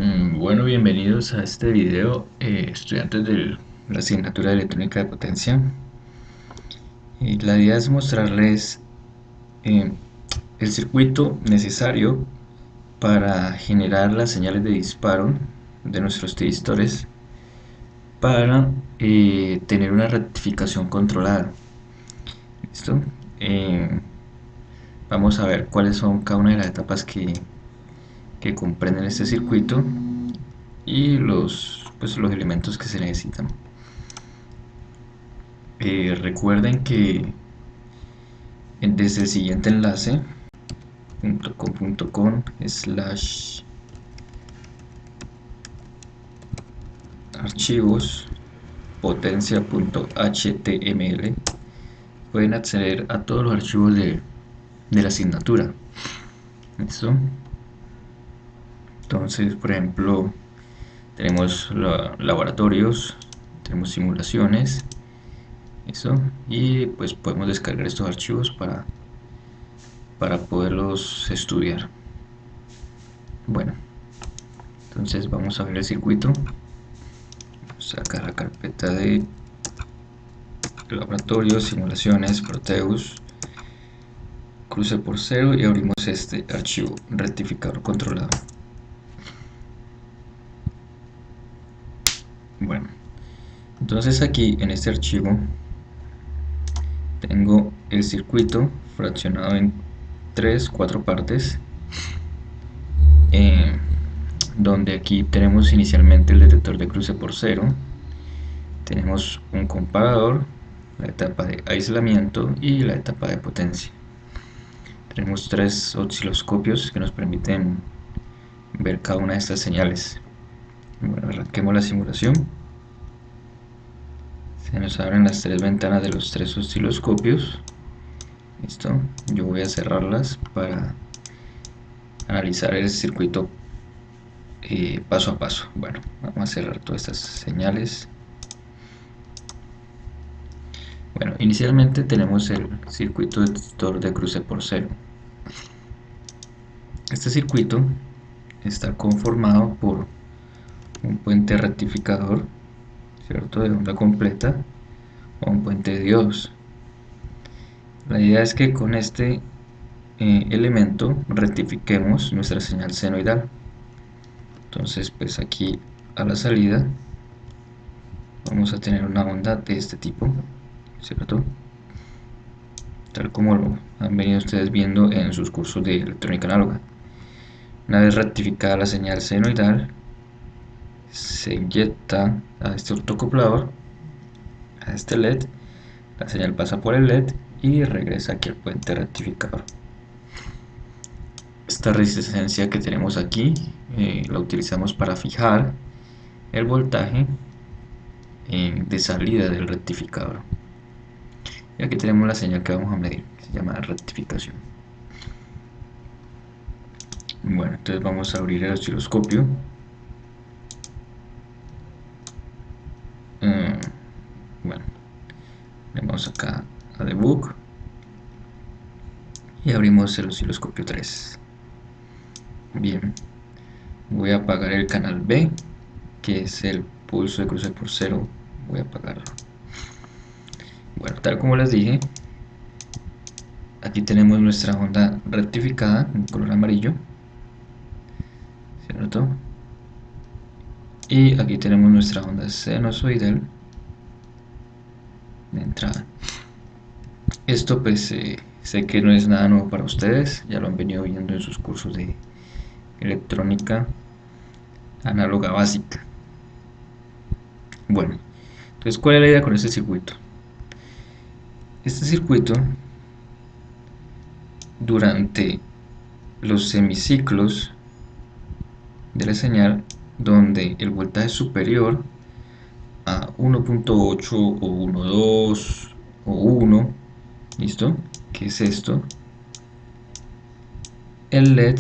Bueno, bienvenidos a este video, estudiantes de la asignatura de electrónica de potencia. La idea es mostrarles eh, el circuito necesario para generar las señales de disparo de nuestros tristores para tener una rectificación controlada. ¿Listo? Eh, Vamos a ver cuáles son cada una de las etapas que comprenden este circuito y los elementos que se necesitan. Recuerden que desde el siguiente enlace .com/archivos potencia.html pueden acceder a todos los archivos de la asignatura. ¿Listo? Entonces, por ejemplo, tenemos laboratorios, tenemos simulaciones, ¿listo? Y pues podemos descargar estos archivos para poderlos estudiar. Bueno, entonces vamos a ver el circuito. Sacar la carpeta de laboratorios, simulaciones, Proteus, cruce por cero y abrimos este archivo, rectificador controlado. Bueno, entonces aquí en este archivo tengo el circuito fraccionado en 4 partes, donde aquí tenemos inicialmente el detector de cruce por cero, tenemos un comparador, la etapa de aislamiento y la etapa de potencia. Tenemos 3 osciloscopios que nos permiten ver cada una de estas señales. Bueno, arranquemos la simulación. Se nos abren las 3 ventanas de los 3 osciloscopios. Listo. Yo voy a cerrarlas para analizar el circuito paso a paso. Bueno, vamos a cerrar todas estas señales. Bueno, inicialmente tenemos el circuito detector de cruce por cero. Este circuito está conformado por un puente rectificador, ¿cierto?, de onda completa, o un puente de diodos. La idea es que con este elemento rectifiquemos nuestra señal senoidal. Entonces, pues aquí a la salida vamos a tener una onda de este tipo, ¿cierto?, tal como lo han venido ustedes viendo en sus cursos de electrónica análoga. Una vez rectificada la señal senoidal, se inyecta a este ortocoplador, a este LED, la señal pasa por el LED y regresa aquí al puente rectificador. Esta resistencia que tenemos aquí la utilizamos para fijar el voltaje de salida del rectificador. Y aquí tenemos la señal que vamos a medir, que se llama rectificación. Bueno, entonces vamos a abrir el osciloscopio. Bueno, le vamos acá a debug y abrimos el osciloscopio 3. Bien, voy a apagar el canal B, que es el pulso de cruce por cero. Voy a apagarlo. Bueno, tal como les dije, aquí tenemos nuestra onda rectificada en color amarillo, ¿cierto? Y aquí tenemos nuestra onda sinusoidal de entrada. Esto pues sé que no es nada nuevo para ustedes, ya lo han venido viendo en sus cursos de electrónica análoga básica. Bueno, entonces, ¿cuál es la idea con este circuito? Este circuito, durante los semiciclos de la señal, donde el voltaje es superior a 1.8 o 1.2 o 1, ¿listo? ¿Qué es esto? El LED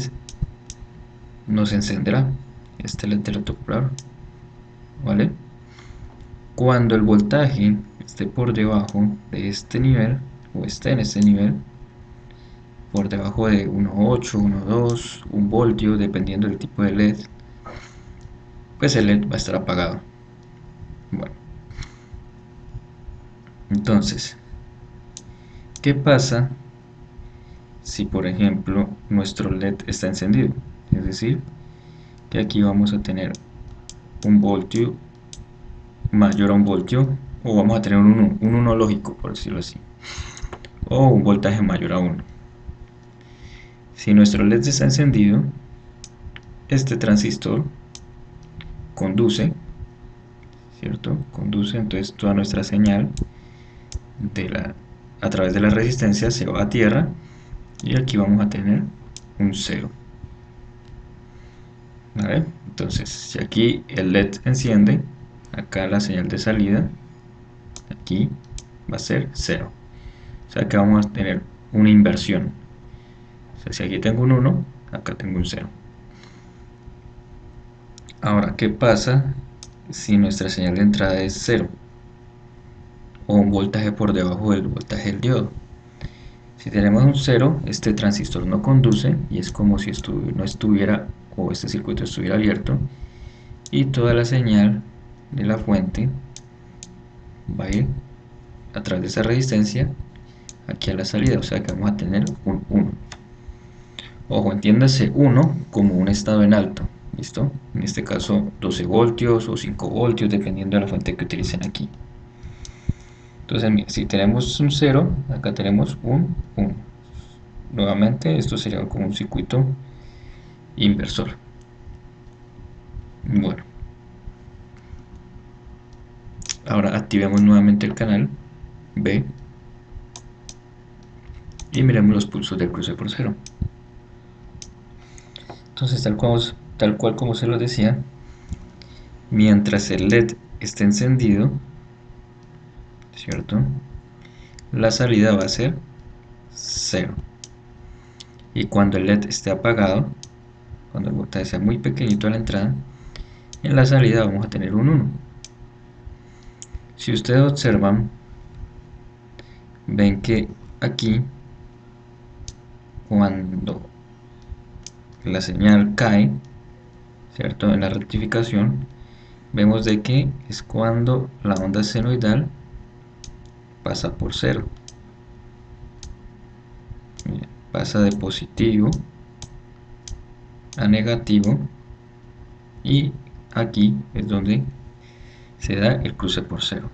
nos encenderá, este LED del autocomprador, ¿vale? Cuando el voltaje esté por debajo de este nivel, o esté en este nivel, por debajo de 1.8, 1.2, 1 voltio, dependiendo del tipo de LED, pues el LED va a estar apagado. Bueno, entonces, ¿qué pasa si por ejemplo nuestro LED está encendido? Es decir, que aquí vamos a tener un voltio mayor a un voltio, o vamos a tener un 1 lógico, por decirlo así, o un voltaje mayor a 1. Si nuestro LED está encendido, este transistor conduce, ¿cierto? Conduce, entonces toda nuestra señal a través de la resistencia se va a tierra, y aquí vamos a tener un 0. ¿Vale? Entonces, si aquí el LED enciende, acá la señal de salida, aquí va a ser 0. O sea que vamos a tener una inversión. O sea, si aquí tengo un 1, acá tengo un 0. Ahora, ¿qué pasa si nuestra señal de entrada es 0? O un voltaje por debajo del voltaje del diodo. Si tenemos un 0, este transistor no conduce y es como si no estuviera, o este circuito estuviera abierto, y toda la señal de la fuente va a ir a través de esa resistencia aquí a la salida, o sea que vamos a tener un 1. Ojo, entiéndase 1 como un estado en alto, ¿listo? En este caso 12 voltios o 5 voltios, dependiendo de la fuente que utilicen aquí. Entonces, mira, si tenemos un 0, acá tenemos un 1. Nuevamente, esto sería como un circuito inversor. Bueno, ahora activemos nuevamente el canal B y miremos los pulsos del cruce por 0. Entonces, tal cual como se lo decía, mientras el LED esté encendido, ¿cierto? La salida va a ser 0. Y cuando el LED esté apagado, cuando el voltaje sea muy pequeñito a la entrada, en la salida vamos a tener un 1. Si ustedes observan, ven que aquí, cuando la señal cae, ¿cierto? En la rectificación, vemos de que es cuando la onda senoidal pasa por 0. Pasa de positivo a negativo, y aquí es donde se da el cruce por 0.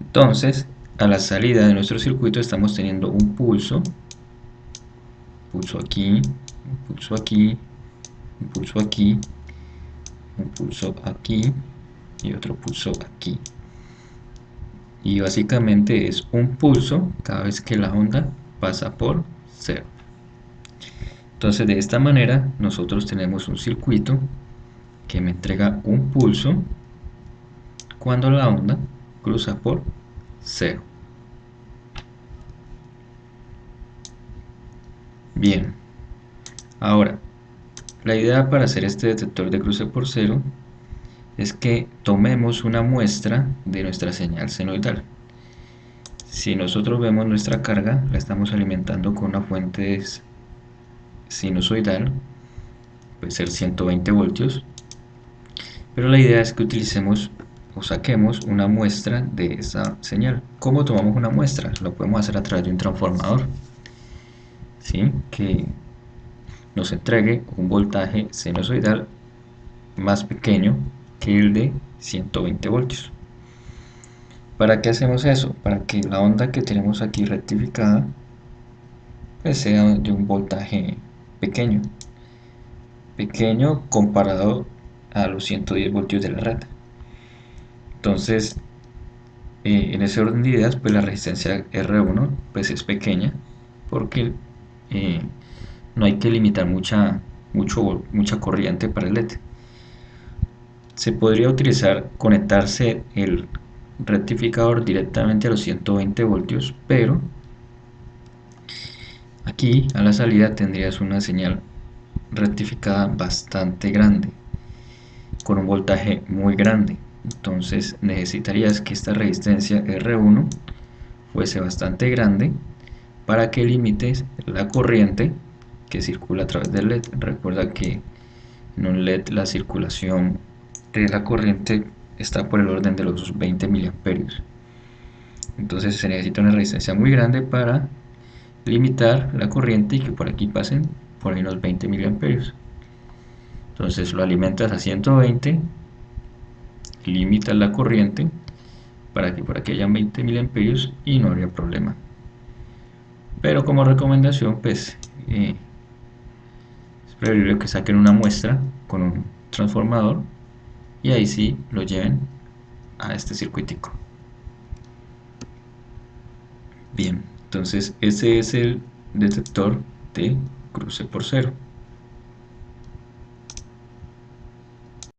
Entonces, a la salida de nuestro circuito estamos teniendo un pulso aquí, un pulso aquí, un pulso aquí, un pulso aquí y otro pulso aquí. Y básicamente es un pulso cada vez que la onda pasa por 0. Entonces, de esta manera nosotros tenemos un circuito que me entrega un pulso cuando la onda cruza por 0. Bien, ahora la idea para hacer este detector de cruce por 0 es que tomemos una muestra de nuestra señal senoidal. Si nosotros vemos nuestra carga, la estamos alimentando con una fuente sinusoidal, puede ser 120 voltios, pero la idea es que utilicemos o saquemos una muestra de esa señal. ¿Cómo tomamos una muestra? Lo podemos hacer a través de un transformador, ¿sí? Que nos entregue un voltaje sinusoidal más pequeño que el de 120 voltios. ¿Para qué hacemos eso? Para que la onda que tenemos aquí rectificada pues sea de un voltaje pequeño comparado a los 110 voltios de la red. Entonces, en ese orden de ideas, pues la resistencia R1 pues es pequeña, porque no hay que limitar mucha corriente para el LED. Se podría utilizar, conectarse el rectificador directamente a los 120 voltios, pero aquí a la salida tendrías una señal rectificada bastante grande, con un voltaje muy grande. Entonces necesitarías que esta resistencia R1 fuese bastante grande para que limites la corriente que circula a través del LED. Recuerda que en un LED la circulación de la corriente está por el orden de los 20 miliamperios. Entonces se necesita una resistencia muy grande para limitar la corriente y que por aquí pasen por ahí unos 20 miliamperios. Entonces lo alimentas a 120, limitas la corriente para que por aquí haya 20 miliamperios y no habría problema. Pero como recomendación, pues es preferible que saquen una muestra con un transformador y ahí sí lo lleven a este circuitico. Bien, entonces ese es el detector de cruce por cero.